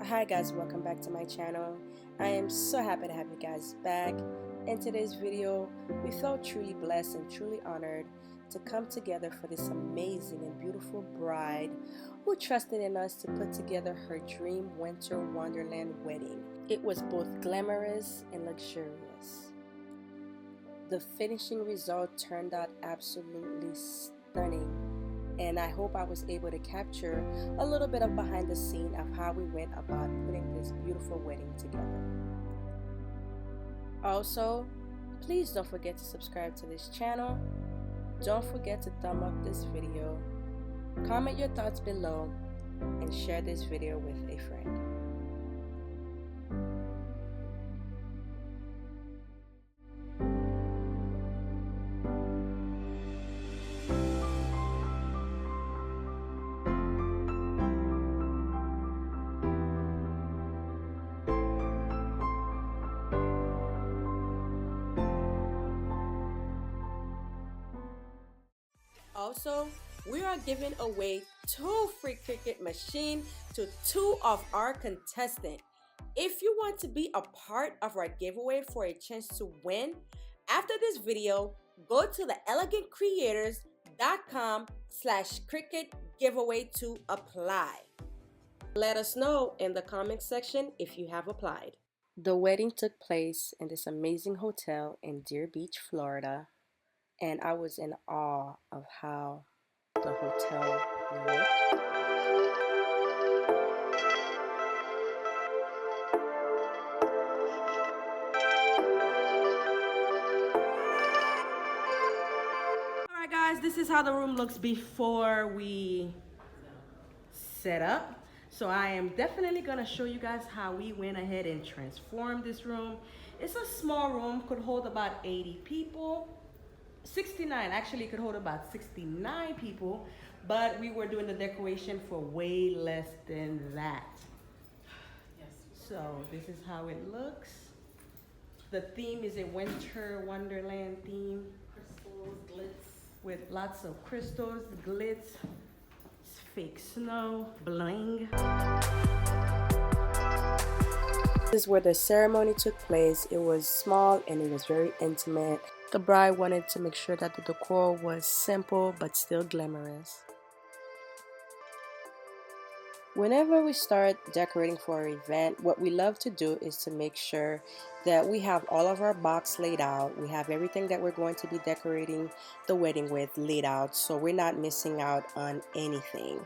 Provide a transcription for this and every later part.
Hi guys, welcome back to my channel. I am so happy to have you guys back. In today's video, we felt truly blessed and truly honored to come together for this amazing and beautiful bride who trusted in us to put together her dream winter wonderland wedding. It was both glamorous and luxurious. The finishing result turned out absolutely stunning, and I hope I was able to capture a little bit of behind the scene of how we went about putting this beautiful wedding together. Also, please don't forget to subscribe to this channel. Don't forget to thumb up this video, comment your thoughts below, and share this video with a friend. Also, we are giving away 2 free Cricut machines to 2 of our contestants. If you want to be a part of our giveaway for a chance to win, after this video, go to the elegantcreators.com/Cricut giveaway to apply. Let us know in the comment section if you have applied. The wedding took place in this amazing hotel in Deer Beach, Florida, and I was in awe of how the hotel looked. Alright guys, this is how the room looks before we set up. So I am definitely going to show you guys how we went ahead and transformed this room. It's a small room, could hold about 80 people. 69, actually it could hold about 69 people, but we were doing the decoration for way less than that. Yes. So this is how it looks. The theme is a winter wonderland theme. Crystals, glitz. With lots of crystals, glitz, fake snow, bling. This is where the ceremony took place. It was small and it was very intimate. The bride wanted to make sure that the decor was simple but still glamorous. Whenever we start decorating for an event, what we love to do is to make sure that we have all of our box laid out. We have everything that we're going to be decorating the wedding with laid out, so we're not missing out on anything.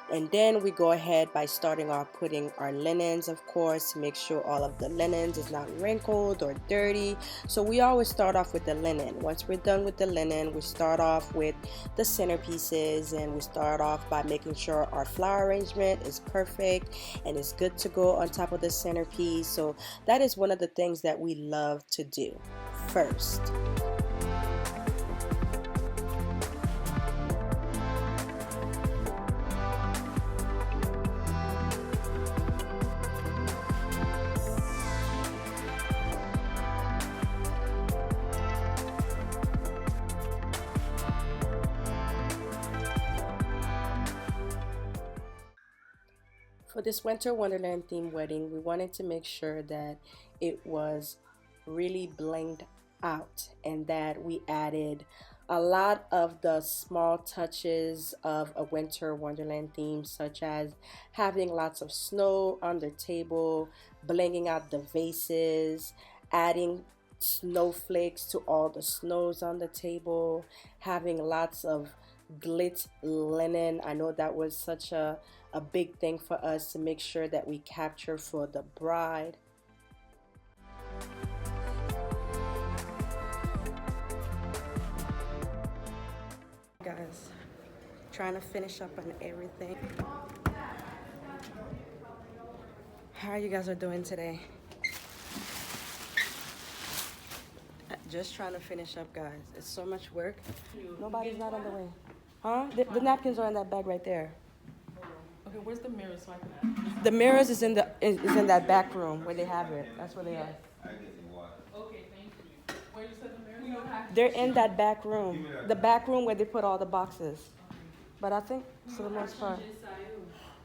And then we go ahead by starting off putting our linens, of course, to make sure all of the linens is not wrinkled or dirty. So we always start off with the linen. Once we're done with the linen, we start off with the centerpieces, and we start off by making sure our flower arrangement is perfect and is good to go on top of the centerpiece. So that is one of the things that we love to do first. For this winter wonderland themed wedding, we wanted to make sure that it was really blinged out and that we added a lot of the small touches of a winter wonderland theme, such as having lots of snow on the table, blinging out the vases, adding snowflakes to all the snows on the table, having lots of glitz linen. I know that was such a big thing for us to make sure that we capture for the bride. Guys, trying to finish up on everything. How you guys are doing today? Just trying to finish up, guys. It's so much work. Nobody's not on the way. Huh? The napkins are in that bag right there. Okay, where's the mirror so I can? The mirrors is in that back room where they have it. That's where they are. Okay, thank you. Where you said the mirror? We don't have. They're in that back room. The back room where they put all the boxes. But I think for the most part.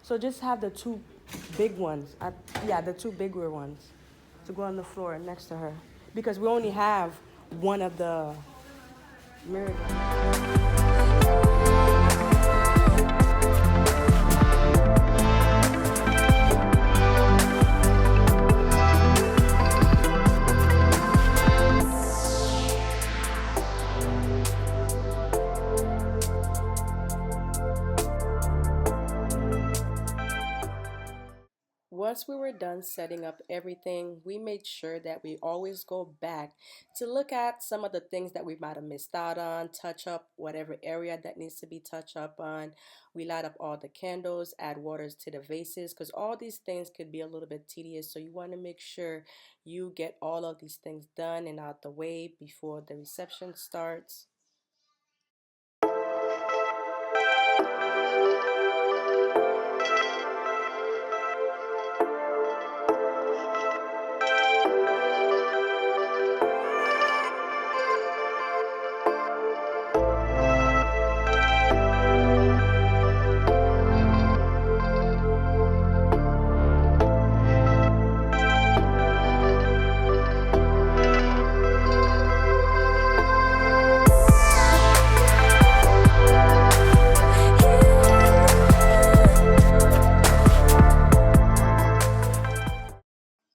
So just have the two big ones. Yeah, the two bigger ones to go on the floor next to her because we only have one of the mirrors. Once we were done setting up everything, we made sure that we always go back to look at some of the things that we might have missed out on, touch up whatever area that needs to be touched up on. We light up all the candles, add waters to the vases, because all these things could be a little bit tedious. So you want to make sure you get all of these things done and out the way before the reception starts.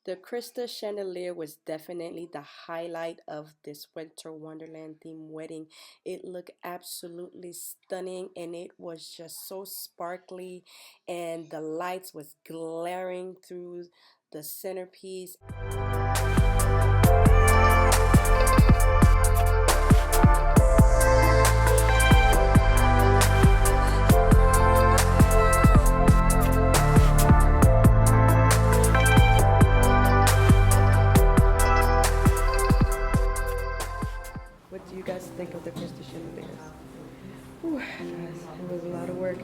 The crystal chandelier was definitely the highlight of this Winter Wonderland theme wedding. It looked absolutely stunning and it was just so sparkly and the lights was glaring through the centerpiece. What do you guys think of the crystal chandeliers? Ooh, guys, it was a lot of work.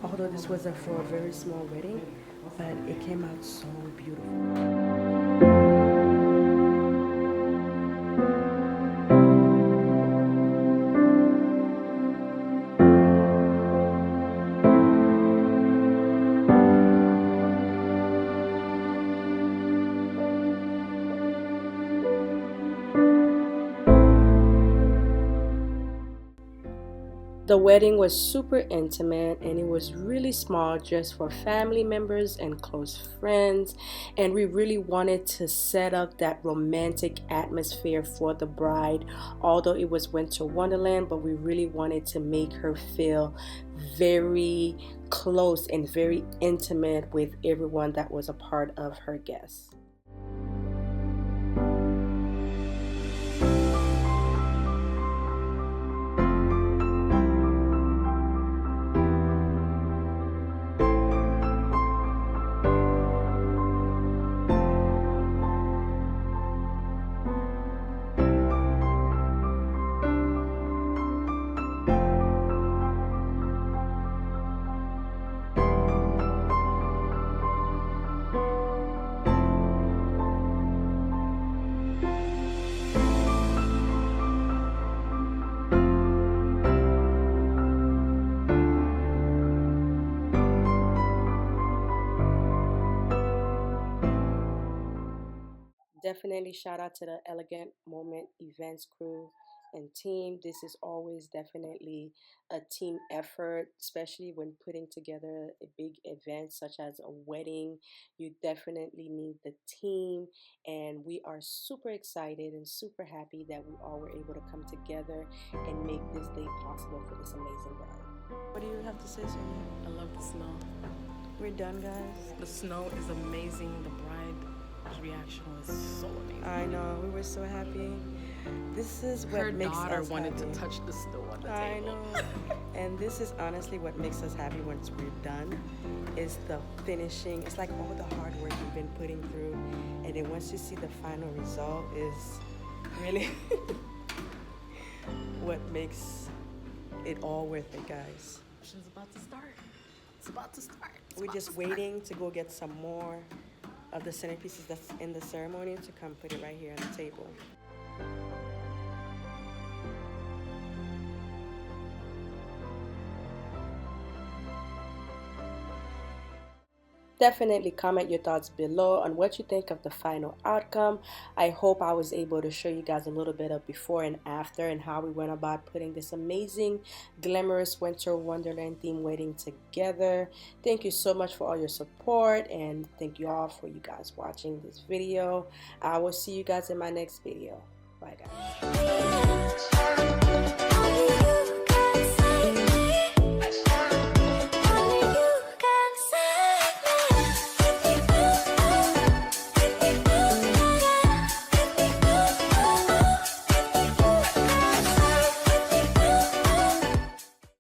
Although this was for a very small wedding, but it came out so beautiful. The wedding was super intimate and it was really small, just for family members and close friends, and we really wanted to set up that romantic atmosphere for the bride. Although it was Winter Wonderland, but we really wanted to make her feel very close and very intimate with everyone that was a part of her guests. Definitely shout out to the Elegant Moment Events crew and team. This is always definitely a team effort, especially when putting together a big event such as a wedding. You definitely need the team, and we are super excited and super happy that we all were able to come together and make this day possible for this amazing bride. What do you have to say, Sonia? I love the snow. We're done, guys. The snow is amazing. The bride's reaction was so amazing. I know, we were so happy. This is what Her makes daughter us wanted happy. to touch the snow on the I table. know. And this is honestly what makes us happy once we're done, is the finishing. It's like all the hard work we've been putting through, and then once you see the final result is really what makes it all worth it, guys. It's about to start. It's about to start. We're just waiting to go get some more of the centerpieces that's in the ceremony to come put it right here on the table. Definitely comment your thoughts below on what you think of the final outcome. I hope I was able to show you guys a little bit of before and after and how we went about putting this amazing glamorous winter wonderland theme wedding together. Thank you so much for all your support, and thank you all for you guys watching this video. I will see you guys in my next video. Bye guys.